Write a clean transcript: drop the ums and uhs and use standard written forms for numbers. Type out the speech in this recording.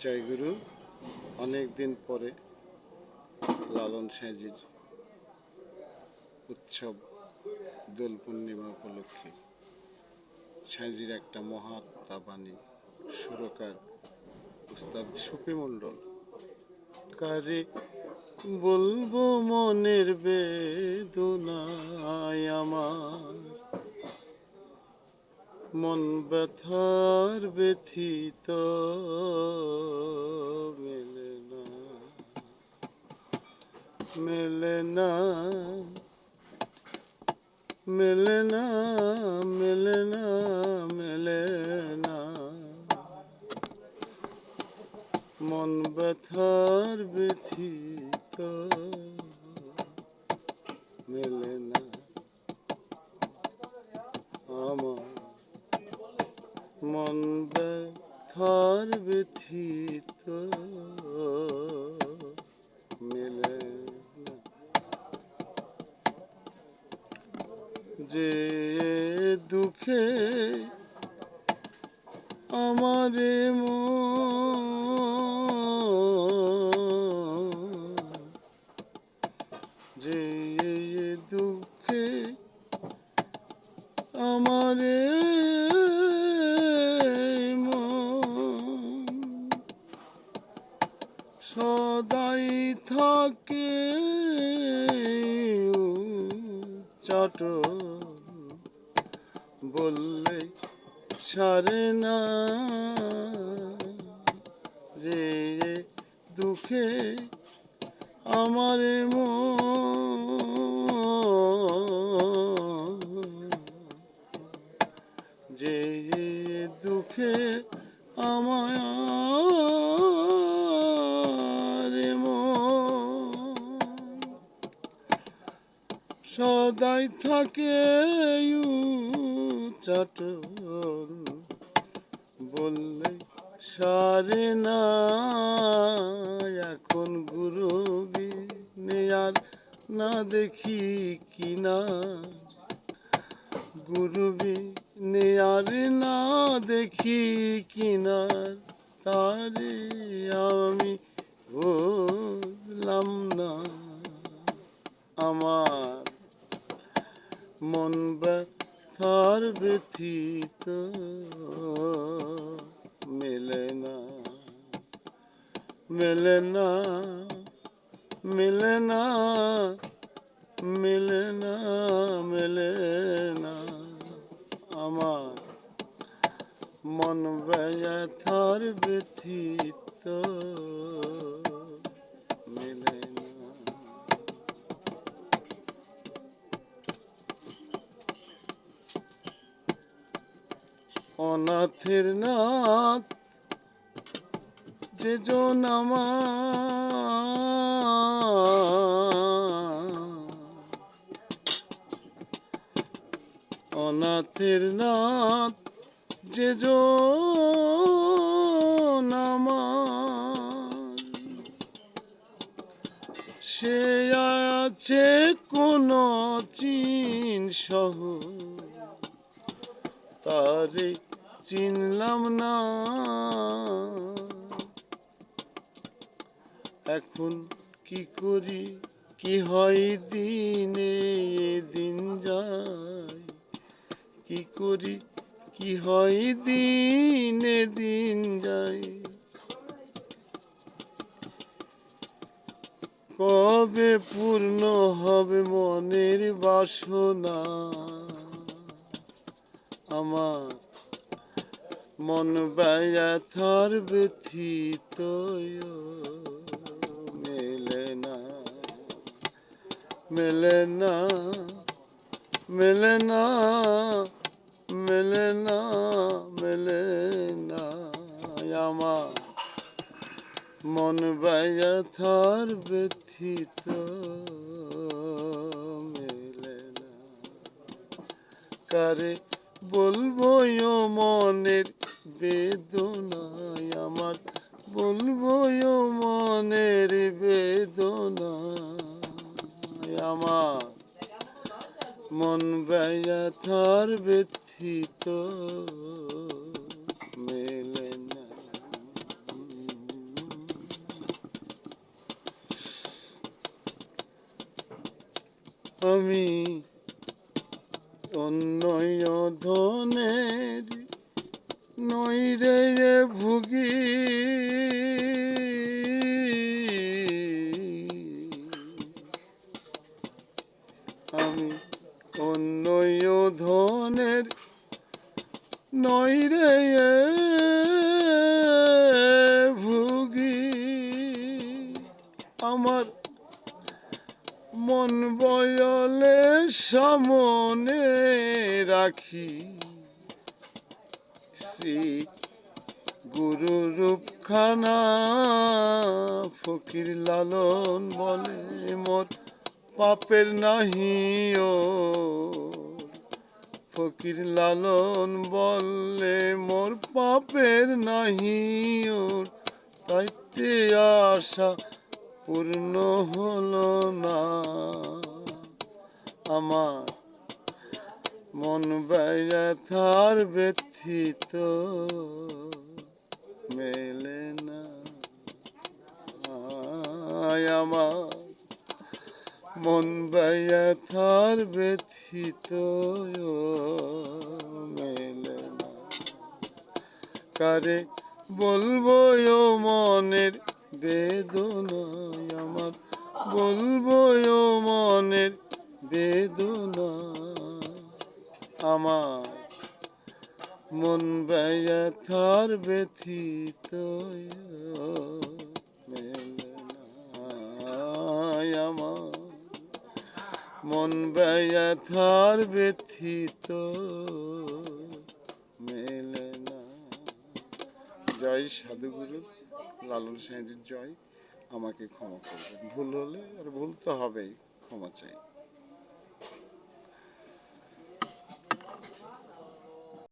জয়গুরু। অনেক দিন পরে লালন সাঁইজির উৎসব দোল পূর্ণিমা উপলক্ষে সাঁইজির একটা মহাত্মা বাণী সুরকার উস্তাদ শফি মণ্ডল। কারে বলবো মনের বেদনায় আমার, মন ব্যথার ব্যথিত মেলে না, মেলে না, মেলে না, মেলে না, মেলে না, মন ব্যথার ব্যথিত মেলে না আমার, মন ব্যথার ব্যথিত মেলে না। যে দুঃখে আমারে যে দুঃখে আমারে সদাই থাকে চাটন, বললে সারে না। যে দুঃখে আমার যে দুঃখে আমার সদাই থাকে চাটন, বললে সারে না। এখন গুরু বিনে আর না দেখি কিনা, গুরু বিনে আর না দেখি কিনার, তারে আমি বুঝলাম না। আমার মন ব্যথার ব্যথিত মেলে না, মেলে না, মেলে না, মেলে না, মেলে না, আমার মন ব্যথার ব্যথিত মেলে না। অনাথের নাথ যে জন অনাথের নাথ যে জন সে আছে কোন চিন সহ, তারে চিনলাম না। এখন কি করি কি হয় দিনে দিন যায়, কি করি কি হয় দিনে দিন যায়। কবে পূর্ণ হবে মনের বাসনা, আমার মন ব্যথার ব্যথিত মেলে না, মেলে না, মেলে না, মেলে না, মেলে না, আমার মন ব্যথার ব্যথিত মেলে না। কারে বলবো মনের বেদনায় আমার, বলবো মনের বেদনায় আমার, মন ব্যথার ব্যথিত মেলে না। আমি অন্য ধনের নইরে ভুগি, আমি অন্য ধনের নইরে ভুগি, আমার মন বয়লে সামনে রাখি, শ্রী গুরু রূপখানা ফকির লালন বলে মোর পাপের নাহি ও, ফকির লালন বলে মোর পাপের নাহি ওর, তাইতে আশা পূর্ণ হলো না, আমার মন ব্যথার ব্যথিত মেলে না, আমার মন ব্যথার ব্যথিত মেলে না, কারে বলবো ও মনের বেদনা, আমার বলবো ও মনের বেদনা, আমার মন ব্যথার ব্যথিত মেলে না, আমার মন ব্যথার ব্যথিত মেলে না। জয় সাধুগুরু লালন সাঁইজির জয়। আমাকে ক্ষমা করবেন, ভুল হলে আর ভুল তো হবেই, ক্ষমা চাই।